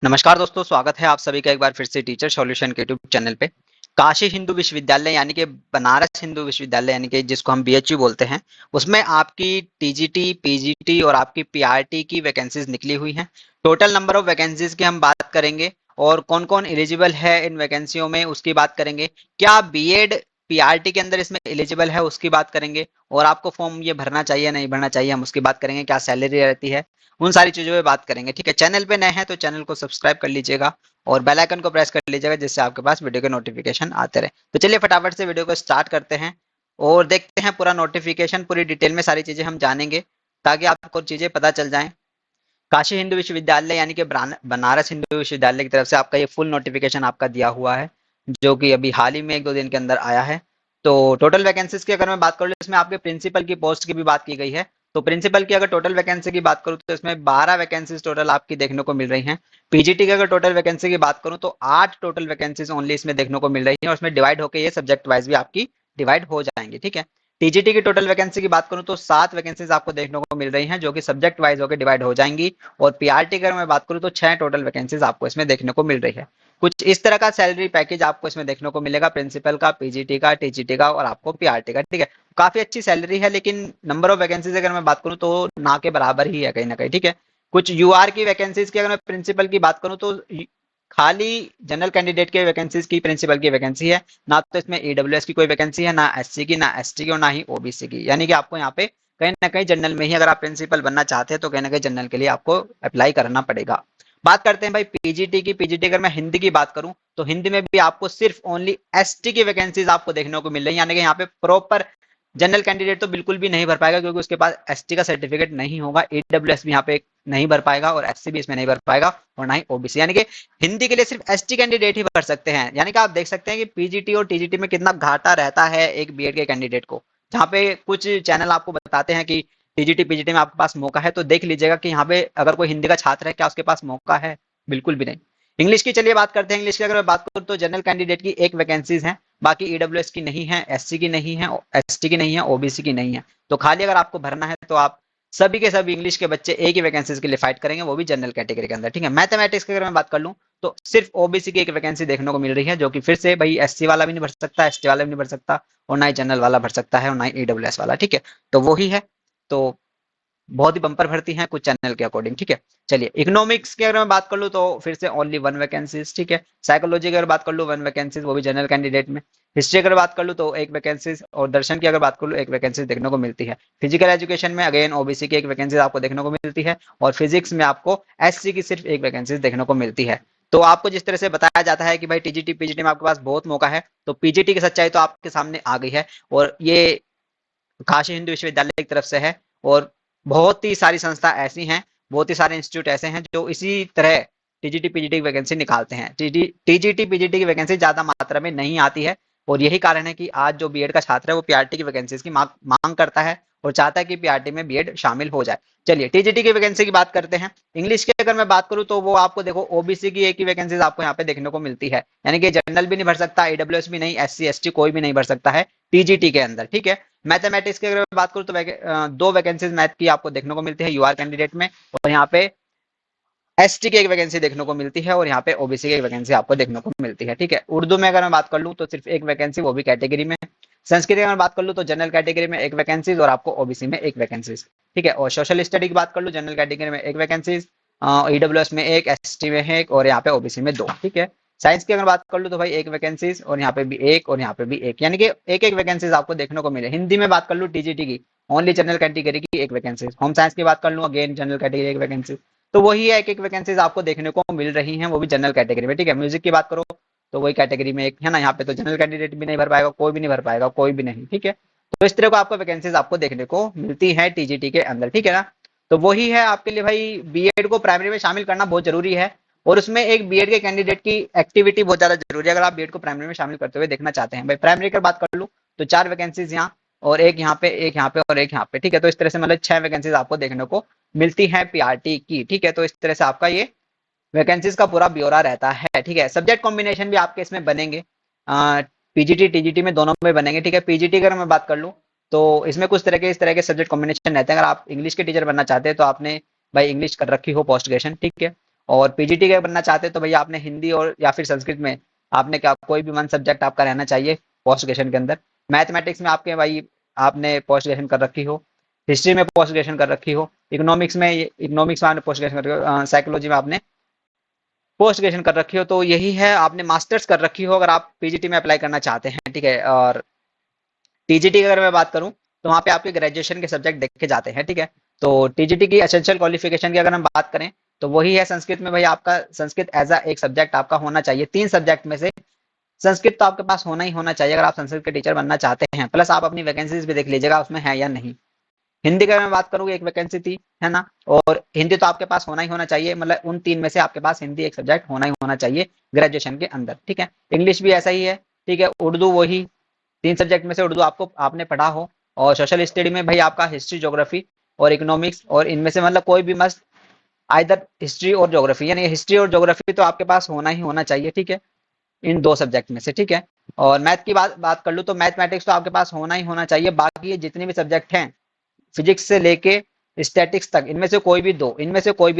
नमस्कार दोस्तों, स्वागत है आप सभी का एक बार फिर से टीचर सॉल्यूशन के यूट्यूब चैनल पे। काशी हिंदू विश्वविद्यालय यानी कि बनारस हिंदू विश्वविद्यालय यानी कि जिसको हम बीएचयू बोलते हैं, उसमें आपकी टीजीटी, पीजीटी और आपकी पीआरटी की वैकेंसीज निकली हुई हैं। टोटल नंबर ऑफ वैकेंसीज की हम बात करेंगे और कौन-कौन एलिजिबल है इन वैकेंसियों में उसकी बात करेंगे। क्या बीएड पीआरटी के अंदर इसमें एलिजिबल है उसकी बात करेंगे और आपको फॉर्म ये भरना चाहिए नहीं भरना चाहिए हम उसकी बात करेंगे। क्या सैलरी रहती है, उन सारी चीजों पे बात करेंगे। ठीक है, चैनल पे नए हैं तो चैनल को सब्सक्राइब कर लीजिएगा और बेल आइकन को प्रेस कर लीजिएगा जिससे आपके पास वीडियो के नोटिफिकेशन आते रहे। तो चलिए फटाफट से वीडियो को स्टार्ट करते हैं और देखते हैं पूरा नोटिफिकेशन, पूरी डिटेल में सारी चीजें हम जानेंगे ताकि आपको चीजें पता चल जाएं। काशी हिंदू विश्वविद्यालय यानी कि बनारस हिंदू विश्वविद्यालय की तरफ से आपका ये फुल नोटिफिकेशन आपका दिया हुआ है, जो कि अभी हाल ही में 1-2 दिन के अंदर आया है। तो टोटल वैकेंसीज की अगर मैं बात करूँ, इसमें आपके प्रिंसिपल की पोस्ट की भी बात की गई है। तो प्रिंसिपल की अगर टोटल वैकेंसी की बात करूँ तो इसमें 12 वैकेंसीज टोटल आपकी देखने को मिल रही हैं। पीजीटी की अगर टोटल वैकेंसी की बात करूँ तो 8 टोटल वैकेंसीज ओनली इसमें देखने को मिल रही है और उसमें डिवाइड होकर ये सब्जेक्ट वाइज भी आपकी डिवाइड हो जाएंगी। ठीक है, टीजीटी की टोटल वैकेंसी की बात करूं तो 7 वैकेंसीज आपको देखने को मिल रही हैं जो कि सब्जेक्ट वाइज होकर डिवाइड हो जाएंगी। और पीआरटी की अगर मैं बात करूं तो 6 टोटल वैकेंसीज आपको इसमें देखने को मिल रही है। कुछ इस तरह का सैलरी पैकेज आपको इसमें देखने को मिलेगा, प्रिंसिपल का, पीजीटी का, टीजीटी का और आपको पीआरटी का। ठीक है, काफी अच्छी सैलरी है, लेकिन नंबर ऑफ वैकेंसीज अगर मैं बात करूं तो ना के बराबर ही है कहीं ना कहीं। ठीक है, कुछ यूआर की वैकेंसीज की अगर मैं प्रिंसिपल की बात करूं तो खाली जनरल कैंडिडेट के वैकेंसीज की प्रिंसिपल की वैकेंसी है। ना तो इसमें ईडब्ल्यूएस की कोई वैकेंसी है, ना एससी की, ना एसटी की और ना ही ओबीसी की। यानी कि आपको यहाँ पे कहीं ना कहीं जनरल में ही अगर आप प्रिंसिपल बनना चाहते हैं तो कहीं ना कहीं जनरल के लिए आपको अप्लाई करना पड़ेगा। बात करते हैं भाई पीजीटी की। पीजीटी अगर मैं हिंदी की बात करूं तो हिंदी में भी आपको सिर्फ ओनली एसटी की वैकेंसीज आपको देखने को मिल रही है। यानी कि यहाँ पे प्रॉपर जनरल कैंडिडेट तो बिल्कुल भी नहीं भर पाएगा क्योंकि उसके पास एसटी का सर्टिफिकेट नहीं होगा। ईडब्ल्यूएस भी यहाँ पे नहीं भर पाएगा और एससी भी इसमें नहीं भर पाएगा और ना ही ओबीसी। यानी कि हिंदी के लिए सिर्फ एसटी कैंडिडेट ही भर सकते हैं। यानी कि आप देख सकते हैं कि पीजीटी और टीजीटी में कितना घाटा रहता है एक बीएड के कैंडिडेट को। जहाँ पे कुछ चैनल आपको बताते हैं कि टीजीटी पीजीटी में आपके पास मौका है, तो देख लीजिएगा कि यहाँ पे अगर कोई हिंदी का छात्र है क्या उसके पास मौका है? बिल्कुल भी नहीं। इंग्लिश की चलिए बात करते हैं। इंग्लिश की अगर मैं बात करूँ तो जनरल कैंडिडेट की एक वैकेंसीज है, बाकी ईडब्ल्यूएस की नहीं है, एससी की नहीं है, एसटी की नहीं है, ओबीसी की नहीं है। तो खाली अगर आपको भरना है तो आप सभी के सभी इंग्लिश के बच्चे एक ही वैकेंसीज के लिए फाइट करेंगे, वो भी जनरल कैटेगरी के अंदर। ठीक है, मैथमेटिक्स की अगर मैं बात कर लूँ तो सिर्फ ओबीसी की एक वैकेंसी देखने को मिल रही है, जो कि फिर से भाई एससी वाला भी नहीं भर सकता, एसटी वाला भी नहीं भर सकता और ना ही जनरल वाला भर सकता है और ना ही ईडब्ल्यूएस वाला। ठीक है, तो वही है। तो बहुत ही बंपर भर्ती है कुछ चैनल के अकॉर्डिंग। ठीक है, चलिए इकोनॉमिक्स की अगर मैं बात कर लूँ तो फिर से ओनली 1 वैकेंसीज। ठीक है, साइकोलॉजी की अगर बात कर लूँ 1 वैकेंसीज, वो भी जनरल कैंडिडेट में। हिस्ट्री अगर बात कर लूँ तो एक वैकेंसीज और दर्शन की अगर बात कर लूँ एक वैकेंसी देखने को मिलती है। फिजिकल एजुकेशन में अगेन ओबीसी की एक वैकेंसी आपको देखने को मिलती है और फिजिक्स में आपको एससी की सिर्फ एक वैकेंसी देखने को मिलती है। तो आपको जिस तरह से बताया जाता है कि भाई टीजीटी पीजीटी में आपके पास बहुत मौका है, तो पीजीटी की सच्चाई तो आपके सामने आ गई है और ये काशी हिंदू विश्वविद्यालय की तरफ से है। और बहुत ही सारी संस्था ऐसी हैं, बहुत ही सारे इंस्टीट्यूट ऐसे हैं जो इसी तरह टीजीटी पीजीटी की वैकेंसी निकालते हैं। टीजीटी पीजीटी की वैकेंसी ज्यादा मात्रा में नहीं आती है और यही कारण है कि आज जो बीएड का छात्र है वो पीआरटी की वैकेंसी की मांग करता है और चाहता है कि पीआरटी में बीएड शामिल हो जाए। चलिए टीजीटी की वैकेंसी की बात करते हैं। इंग्लिश की अगर मैं बात करूं तो वो आपको देखो ओबीसी की एक ही वैकेंसी आपको यहाँ पे देखने को मिलती है। यानी कि जनरल भी नहीं भर सकता, ईडब्ल्यूएस भी नहीं, एससी एसटी कोई भी नहीं भर सकता है टीजीटी के अंदर। ठीक है, मैथमेटिक्स की अगर मैं बात करूँ तो 2 वैकेंसीज मैथ की आपको देखने को मिलती है यूआर कैंडिडेट में और यहाँ पे एसटी की एक वैकेंसी देखने को मिलती है और यहाँ पे ओबीसी की एक वैकेंसी आपको देखने को मिलती है। ठीक है, उर्दू में अगर मैं बात कर लूँ तो सिर्फ एक वैकेंसी, वो भी कैटेगरी में। संस्कृत की अगर मैं बात कर लूँ तो जनरल कैटेगरी में एक वैकेंसी और आपको ओबीसी में एक वैकेंसी। ठीक है, और सोशल स्टडी की बात कर लूँ जनरल कैटेगरी में एक वैकेंसी, ईडब्ल्यूएस में एक, एसटी में एक और यहाँ पे ओबीसी में 2। ठीक है, साइंस की अगर बात कर लूँ तो भाई एक वैकेंसी और यहाँ पे भी एक और यहाँ पे भी एक, यानी कि एक एक वैकेंसीज आपको देखने को मिले। हिंदी में बात कर लूँ टीजीटी की ओनली जनरल कैटेगरी की एक वैकेंसी। होम साइंस की बात कर लूँ अगेन जनरल कैटेगरी एक वैकेंसी। तो वही है, एक एक वैकेंसीज आपको देखने को मिल रही हैं, वो भी जनरल कैटेगरी में। ठीक है, म्यूजिक की बात करो तो वही कैटेगरी में एक है ना, यहाँ पे तो जनरल कैंडिडेट भी नहीं भर पाएगा, कोई भी नहीं भर पाएगा, कोई भी नहीं। ठीक है, तो इस तरह को आपको वैकेंसीज आपको देखने को मिलती है टीजीटी के अंदर। ठीक है ना, तो वही है आपके लिए भाई, बीएड को प्राइमरी में शामिल करना बहुत जरूरी है और उसमें एक बीएड के कैंडिडेट की एक्टिविटी बहुत ज्यादा जरूरी है। अगर आप बीएड को प्राइमरी में शामिल करते हुए देखना चाहते हैं, भाई प्राइमरी की बात कर लूँ तो 4 वैकेंसीज यहाँ और एक यहाँ पे, एक यहाँ पे और एक यहाँ पे। ठीक है, तो इस तरह से मतलब 6 वैकेंसीज आपको देखने को मिलती है पीआरटी की। ठीक है, तो इस तरह से आपका ये वैकेंसीज का पूरा ब्यौरा रहता है। ठीक है, सब्जेक्ट कॉम्बिनेशन भी आपके इसमें बनेंगे, पीजीटी टीजीटी में दोनों में बनेंगे। ठीक है, पीजीटी अगर मैं बात कर लूँ तो इसमें कुछ तरह के इस तरह के सब्जेक्ट कॉम्बिनेशन रहते हैं। अगर आप इंग्लिश के टीचर बनना चाहते हैं तो आपने भाई इंग्लिश कर रखी हो पोस्ट ग्रेजुएशन। ठीक है, और पीजीटी का बनना चाहते हैं तो भैया आपने हिंदी और या फिर संस्कृत में आपने क्या कोई भी वन सब्जेक्ट आपका रहना चाहिए पोस्ट ग्रेजुएशन के अंदर। मैथमेटिक्स में आपके भाई आपने पोस्ट ग्रेजुएशन कर रखी हो, हिस्ट्री में पोस्ट ग्रेजुएशन कर रखी हो, इकोनॉमिक्स में आपने पोस्ट ग्रेजुएशन कर रखी हो, साइकोलॉजी में आपने पोस्ट ग्रेजुएशन कर रखी हो, तो यही है आपने मास्टर्स कर रखी हो अगर आप पीजीटी में अप्लाई करना चाहते हैं, ठीक है। और टीजीटी की अगर मैं बात करूं तो वहाँ पे आपके ग्रेजुएशन के सब्जेक्ट देखे जाते हैं, ठीक है। तो टीजीटी की एसेंशियल क्वालिफिकेशन की अगर हम बात करें तो वही है संस्कृत में भाई आपका संस्कृत एज अ एक सब्जेक्ट आपका होना चाहिए, 3 सब्जेक्ट में से संस्कृत तो आपके पास होना ही होना चाहिए अगर आप संस्कृत के टीचर बनना चाहते हैं। प्लस आप अपनी वैकेंसीज भी देख लीजिएगा उसमें है या नहीं। हिंदी की अगर मैं बात करूँ एक वैकेंसी थी, है ना, और हिंदी तो आपके पास होना ही होना चाहिए, मतलब उन 3 में से आपके पास हिंदी एक सब्जेक्ट होना ही होना चाहिए ग्रेजुएशन के अंदर, ठीक है। इंग्लिश भी ऐसा ही है, ठीक है। उर्दू वही 3 सब्जेक्ट में से उर्दू आपको आपने पढ़ा हो, और सोशल स्टडी में भाई आपका हिस्ट्री, ज्योग्राफी और इकोनॉमिक्स, और इनमें से मतलब कोई भी मस्त आइदर हिस्ट्री और ज्योग्राफी, यानी हिस्ट्री और ज्योग्राफी तो आपके पास होना ही होना चाहिए, ठीक है, इन 2 सब्जेक्ट में से, ठीक है। और मैथ की बात कर लूँ तो मैथमेटिक्स तो आपके पास होना ही होना चाहिए। बाकी ये जितने भी सब्जेक्ट हैं फिजिक्स से लेके स्टैटिक्स तक, इनमें से कोई भी दो,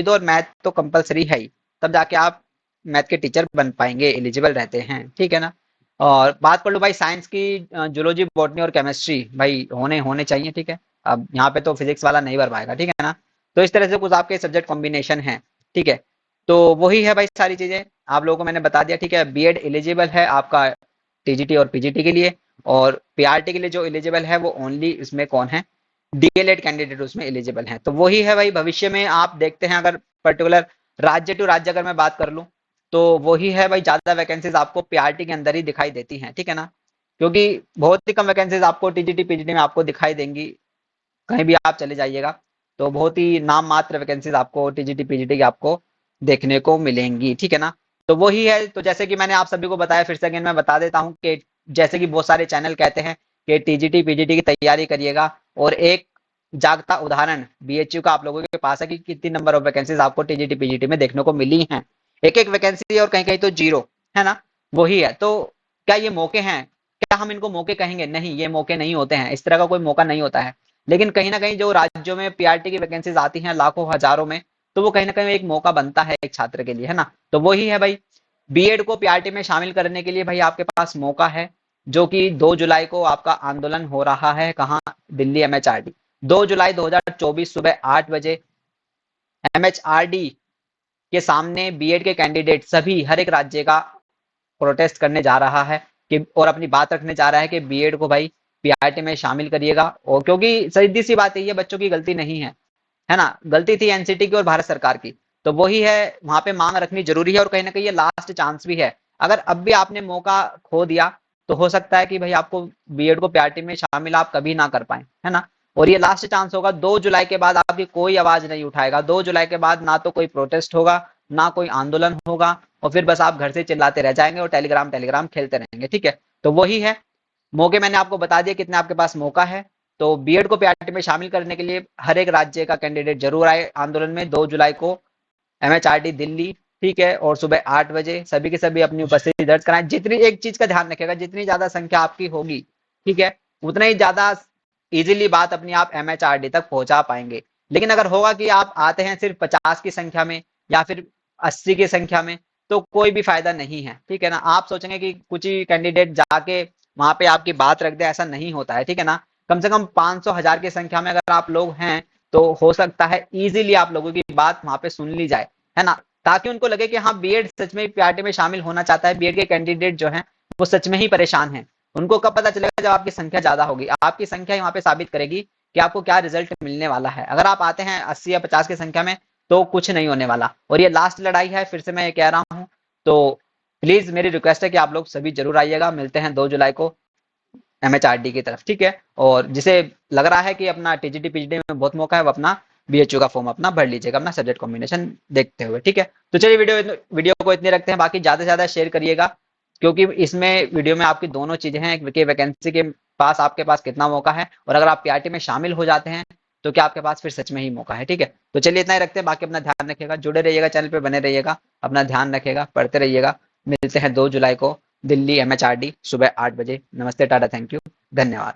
और मैथ तो कंपलसरी है ही, तब जाके आप मैथ के टीचर बन पाएंगे, एलिजिबल रहते हैं, ठीक है ना। और बात कर लो भाई साइंस की, जूलॉजी, बॉटनी और केमिस्ट्री भाई होने होने चाहिए, ठीक है। अब यहाँ पे तो फिजिक्स वाला नहीं भर पाएगा, ठीक है ना। तो इस तरह से कुछ आपके सब्जेक्ट कॉम्बिनेशन है, ठीक है। तो वही है भाई सारी चीजें आप लोगों को मैंने बता दिया, ठीक है। बीएड एलिजिबल है आपका टीजीटी और पीजीटी के लिए, और पीआरटी के लिए जो एलिजिबल है वो ओनली इसमें कौन है, डीएलएड कैंडिडेट उसमें एलिजिबल हैं। तो वही है भाई, भविष्य में आप देखते हैं अगर पर्टिकुलर राज्य टू राज्य अगर मैं बात कर लूँ तो वही है भाई, ज्यादा वैकेंसीज आपको पीआरटी के अंदर ही दिखाई देती हैं, ठीक है ना। क्योंकि बहुत ही कम वैकेंसीज आपको टीजीटी पीजीटी में आपको दिखाई देंगी, कहीं भी आप चले जाइएगा तो बहुत ही नाम मात्र वैकेंसीज आपको टीजीटी पीजीटी की आपको देखने को मिलेंगी, ठीक है ना। तो वही है, तो जैसे कि मैंने आप सभी को बताया, फिर से अगेन मैं बता देता हूँ कि जैसे कि बहुत सारे चैनल कहते हैं कि टीजीटी पीजीटी की तैयारी करिएगा, और एक जागता उदाहरण बीएचयू का आप लोगों के पास है कि कितनी नंबर ऑफ वैकेंसीज आपको टीजीटी पीजीटी में देखने को मिली हैं, एक एक वैकेंसी और कहीं कहीं तो जीरो, है ना। वही है, तो क्या ये मौके हैं, क्या हम इनको मौके कहेंगे? नहीं, ये मौके नहीं होते हैं, इस तरह का कोई मौका नहीं होता है। लेकिन कहीं ना कहीं जो राज्यों में पीआरटी की वैकेंसीज आती हैं लाखों हजारों में, तो वो कहीं ना कहीं एक मौका बनता है एक छात्र के लिए, है ना। तो वही है भाई, बीएड को पीआरटी में शामिल करने के लिए भाई आपके पास मौका है, जो कि 2 जुलाई को आपका आंदोलन हो रहा है, कहाँ, दिल्ली एमएचआरडी। 2 जुलाई 2024 सुबह 8 बजे एमएचआरडी के सामने बीएड के कैंडिडेट सभी हर एक राज्य का प्रोटेस्ट करने जा रहा है कि, और अपनी बात रखने जा रहा है कि बीएड को भाई पीआरटी में शामिल करिएगा। और क्योंकि सीधी सी बात है, ये बच्चों की गलती नहीं है ना, गलती थी एनसीटी की और भारत सरकार की। तो वही है, वहां पे मांग रखनी जरूरी है, और कहीं ना कहीं ये लास्ट चांस भी है। अगर अब भी आपने मौका खो दिया तो हो सकता है कि भाई आपको बीएड को पीआरटी में शामिल आप कभी ना कर पाए, है ना। और ये लास्ट चांस होगा, 2 जुलाई के बाद आपकी कोई आवाज नहीं उठाएगा, 2 जुलाई के बाद ना तो कोई प्रोटेस्ट होगा, ना कोई आंदोलन होगा, और फिर बस आप घर से चिल्लाते रह जाएंगे और टेलीग्राम टेलीग्राम खेलते रहेंगे, ठीक है। तो वही है, मौके मैंने आपको बता दिया कितने आपके पास मौका है। तो बीएड को पीआरटी में शामिल करने के लिए हर एक राज्य का कैंडिडेट जरूर आए आंदोलन में 2 जुलाई को एमएचआरडी दिल्ली, ठीक है। और सुबह 8 बजे सभी के सभी अपनी उपस्थिति दर्ज कराएं। जितनी, एक चीज का ध्यान रखिएगा, जितनी ज्यादा संख्या आपकी होगी, ठीक है, उतना ही ज्यादा इजीली बात अपनी आप एमएचआरडी तक पहुंचा पाएंगे। लेकिन अगर होगा कि आप आते हैं सिर्फ 50 की संख्या में या फिर 80 की संख्या में, तो कोई भी फायदा नहीं है, ठीक है ना। आप सोचेंगे कि कुछ ही कैंडिडेट जाके वहां पे आपकी बात रख दे, ऐसा नहीं होता है, ठीक है ना। कम से कम 500 हजार की संख्या में अगर आप लोग हैं तो हो सकता है इजीली आप लोगों की बात वहां पे सुन ली जाए, है ना, ताकि उनको लगे कि हाँ बीएड सच में पीआरटी में शामिल होना चाहता है, बीएड के कैंडिडेट जो हैं वो सच में ही परेशान हैं। उनको कब पता चलेगा? जब आपकी संख्या ज्यादा होगी, आपकी संख्या ही वहां पे साबित करेगी कि आपको क्या रिजल्ट मिलने वाला है। अगर आप आते हैं 80 या 50 की संख्या में तो कुछ नहीं होने वाला, और ये लास्ट लड़ाई है, फिर से मैं ये कह रहा हूँ। तो प्लीज मेरी रिक्वेस्ट है कि आप लोग सभी जरूर आइएगा, मिलते हैं 2 जुलाई को एमएचआरडी की तरफ, ठीक है। और जिसे लग रहा है कि अपना टीजीटी पीजीटी में बहुत मौका है, वो अपना बीएचयू का फॉर्म अपना भर लीजिएगा, अपना सब्जेक्ट कॉम्बिनेशन देखते हुए, ठीक है। तो चलिए वीडियो को इतने रखते हैं, बाकी ज्यादा से ज्यादा शेयर करिएगा, क्योंकि इसमें वीडियो में आपकी दोनों चीजें हैं, एक वैकेंसी के पास आपके पास कितना मौका है, और अगर आप पीआरटी में शामिल हो जाते हैं तो क्या आपके पास फिर सच में ही मौका है, ठीक है। तो चलिए इतना ही रखते हैं, बाकी अपना ध्यान रखिएगा, जुड़े रहिएगा, चैनल पे बने रहिएगा, अपना ध्यान रखिएगा, पढ़ते रहिएगा। मिलते हैं 2 जुलाई को दिल्ली एमएचआरडी सुबह 8 बजे। नमस्ते, टाटा, थैंक यू, धन्यवाद।